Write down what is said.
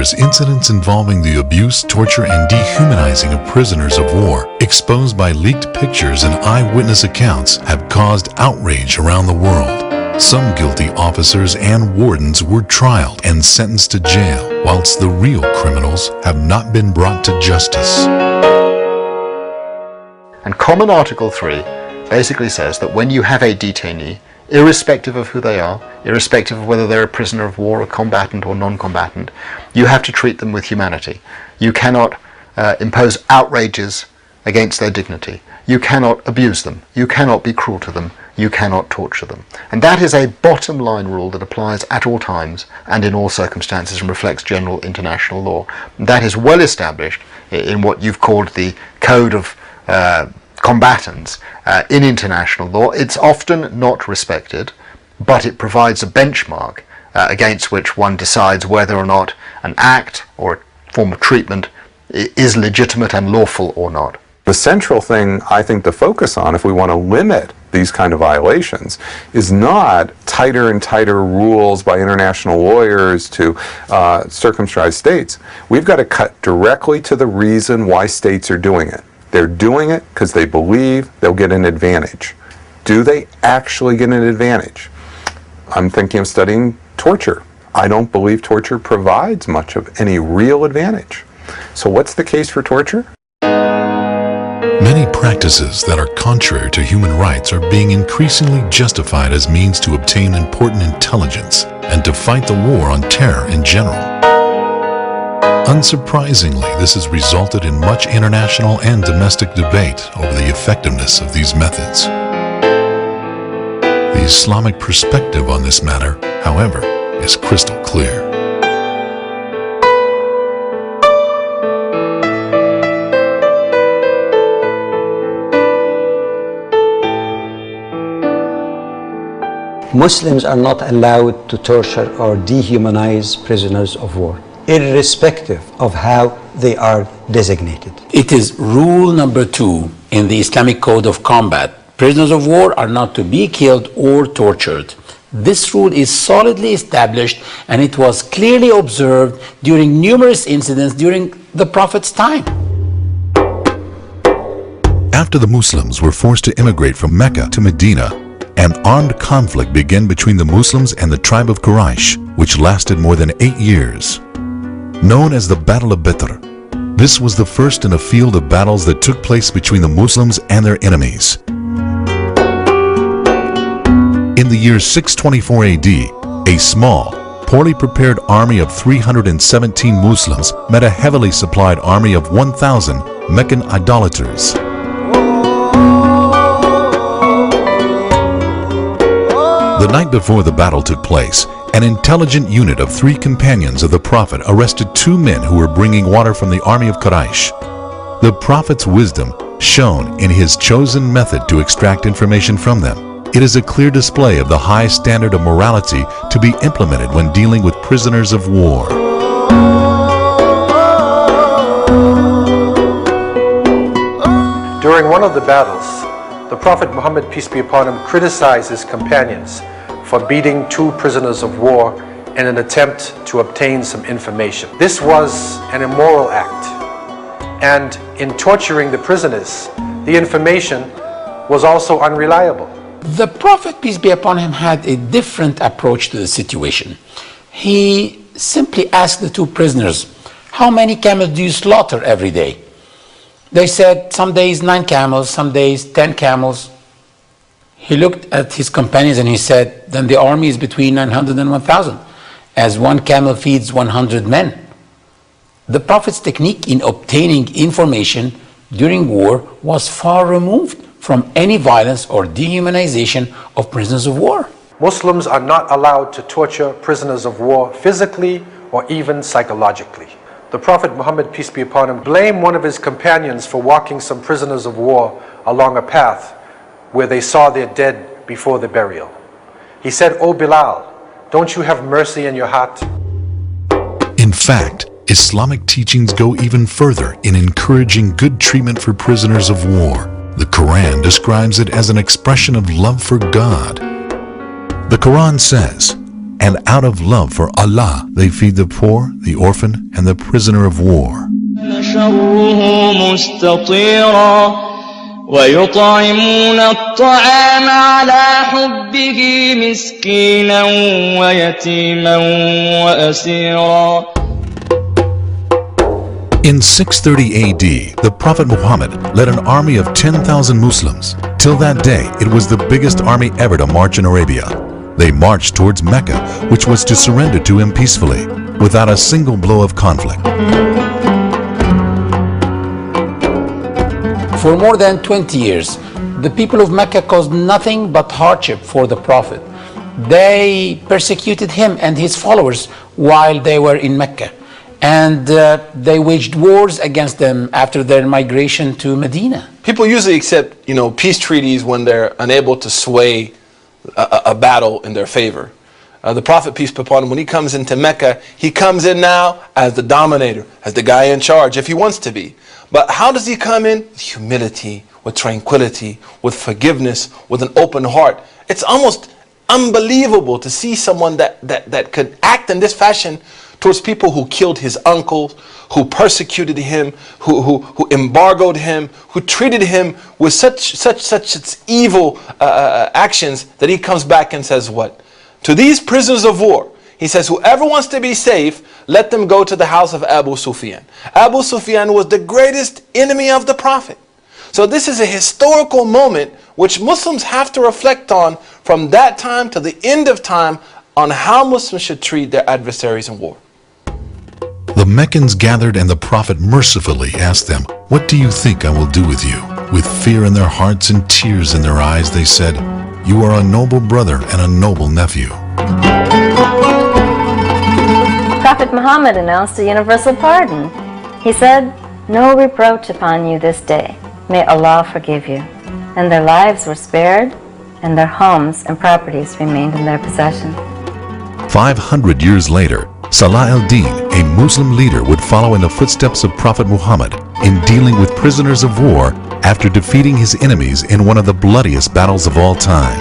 years, incidents involving the abuse, torture, and dehumanizing of prisoners of war, exposed by leaked pictures and eyewitness accounts, have caused outrage around the world. Some guilty officers and wardens were trialed and sentenced to jail, whilst the real criminals have not been brought to justice. And Common Article 3 basically says that when you have a detainee, irrespective of who they are, irrespective of whether they're a prisoner of war, a combatant or non-combatant, you have to treat them with humanity. You cannot impose outrages against their dignity. You cannot abuse them. You cannot be cruel to them. You cannot torture them. And that is a bottom line rule that applies at all times and in all circumstances and reflects general international law. That is well established in what you've called the Code of Combatants in international law. It's often not respected, but it provides a benchmark against which one decides whether or not an act or a form of treatment is legitimate and lawful or not. The central thing I think to focus on if we want to limit these kind of violations is not tighter and tighter rules by international lawyers to circumscribe states. We've got to cut directly to the reason why states are doing it. They're doing it because they believe they'll get an advantage. Do they actually get an advantage? I'm thinking of studying torture. I don't believe torture provides much of any real advantage. So what's the case for torture? Many practices that are contrary to human rights are being increasingly justified as means to obtain important intelligence and to fight the war on terror in general. Unsurprisingly, this has resulted in much international and domestic debate over the effectiveness of these methods. The Islamic perspective on this matter, however, is crystal clear. Muslims are not allowed to torture or dehumanize prisoners of war, irrespective of how they are designated. It is rule number 2 in the Islamic Code of Combat. Prisoners of war are not to be killed or tortured. This rule is solidly established and it was clearly observed during numerous incidents during the Prophet's time. After the Muslims were forced to immigrate from Mecca to Medina, an armed conflict began between the Muslims and the tribe of Quraysh, which lasted more than 8 years. Known as the Battle of Badr, this was the first in a field of battles that took place between the Muslims and their enemies. In the year 624 AD, a small, poorly prepared army of 317 Muslims met a heavily supplied army of 1,000 Meccan idolaters. The night before the battle took place, an intelligent unit of 3 companions of the Prophet arrested 2 men who were bringing water from the army of Quraysh. The Prophet's wisdom shone in his chosen method to extract information from them. It is a clear display of the high standard of morality to be implemented when dealing with prisoners of war. During one of the battles, the Prophet Muhammad, peace be upon him, criticized his companions for beating 2 prisoners of war in an attempt to obtain some information. This was an immoral act, and in torturing the prisoners, the information was also unreliable. The Prophet, peace be upon him, had a different approach to the situation. He simply asked the 2 prisoners, "How many camels do you slaughter every day?" They said, "Some days 9 camels, some days 10 camels." He looked at his companions and he said, "Then the army is between 900 and 1,000, as 1 camel feeds 100 men." The Prophet's technique in obtaining information during war was far removed from any violence or dehumanization of prisoners of war. Muslims are not allowed to torture prisoners of war physically or even psychologically. The Prophet Muhammad, peace be upon him, blamed one of his companions for walking some prisoners of war along a path where they saw their dead before the burial. He said, "O Bilal, don't you have mercy in your heart?" In fact, Islamic teachings go even further in encouraging good treatment for prisoners of war. The Quran describes it as an expression of love for God. The Quran says, and out of love for Allah, they feed the poor, the orphan, and the prisoner of war. شره مستطيرا ويطعمون الطعام على حبه مسكينا ويتيما وأسيرا. In 630 AD, the Prophet Muhammad led an army of 10,000 Muslims. Till that day, it was the biggest army ever to march in Arabia. They marched towards Mecca, which was to surrender to him peacefully, without a single blow of conflict. For more than 20 years, the people of Mecca caused nothing but hardship for the Prophet. They persecuted him and his followers while they were in Mecca. And they waged wars against them after their migration to Medina. People usually accept, peace treaties when they're unable to sway a battle in their favor. The Prophet, peace be upon him, when he comes into Mecca, he comes in now as the dominator, as the guy in charge, if he wants to be. But how does he come in? With humility, with tranquility, with forgiveness, with an open heart. It's almost unbelievable to see someone that could act in this fashion towards people who killed his uncles, who persecuted him, who embargoed him, who treated him with such evil actions, that he comes back and says what? To these prisoners of war, he says, whoever wants to be safe, let them go to the house of Abu Sufyan. Abu Sufyan was the greatest enemy of the Prophet. So this is a historical moment which Muslims have to reflect on from that time to the end of time, on how Muslims should treat their adversaries in war. The Meccans gathered, and the Prophet mercifully asked them, "What do you think I will do with you?" With fear in their hearts and tears in their eyes, they said, "You are a noble brother and a noble nephew." Prophet Muhammad announced a universal pardon. He said, "No reproach upon you this day. May Allah forgive you." And their lives were spared, and their homes and properties remained in their possession. 500 years later, Salah al-Din, a Muslim leader, would follow in the footsteps of Prophet Muhammad in dealing with prisoners of war after defeating his enemies in one of the bloodiest battles of all time.